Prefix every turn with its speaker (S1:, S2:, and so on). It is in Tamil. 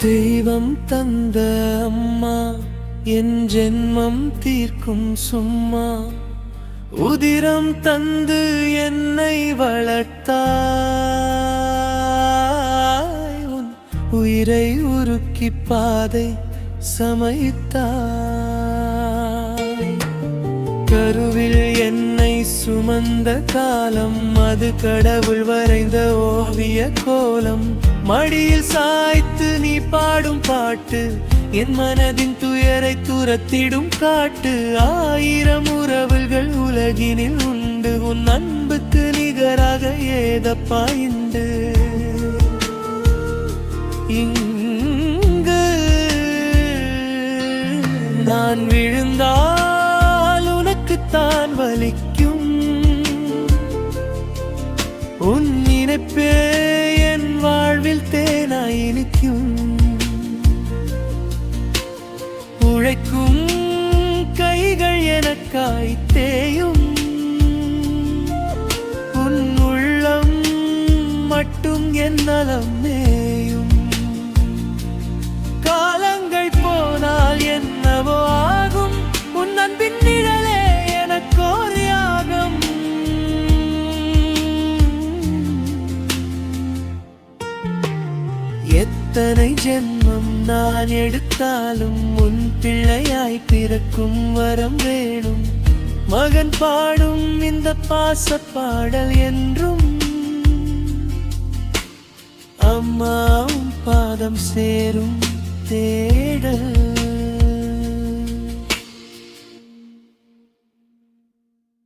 S1: தெய்வம் தந்த அம்மா என் ஜென்மம் தீர்க்கும் சும்மா உதிரம் தந்து என்னை வளர்த்தாய் உன் உயிரை உருக்கி பாதை சமைத்தாய் கருவில் என்னை சுமந்த காலம் அது கடவுள் வரைந்த ஓவிய கோலம் மடியில் சாய்த்து நீ பாடும் பாட்டு என் மனதின் துயரை துரத்திடும் காட்டு ஆயிரம் உறவுகள் உலகினில் உண்டு உன் அன்புக்கு நிகராக ஏதப்பா இண்டு இங்கு நான் விழுந்தால் உனக்குத்தான் வலிக்கும் உன் நினைப்பே என் வாழ்வில் தேனாய் இனிக்கும் உழைக்கும் கைகள் எனக்காய் தேயும் உன் உள்ளம் மட்டும் என் நலம் மேயும் காலங்கள் போனால் என்னவோ ஆகும் உன் அன்பின் நிழலே எனக்கோர் யாகம் எத்தனை ஜென்மம் நான் எடுத்தாலும் உன் பிள்ளையாய் பிறக்கும் வரம் வேணும் மகன் பாடும் இந்த பாசப்பாடல் என்றும் அம்மாவும் பாதம் சேரும் தேடல்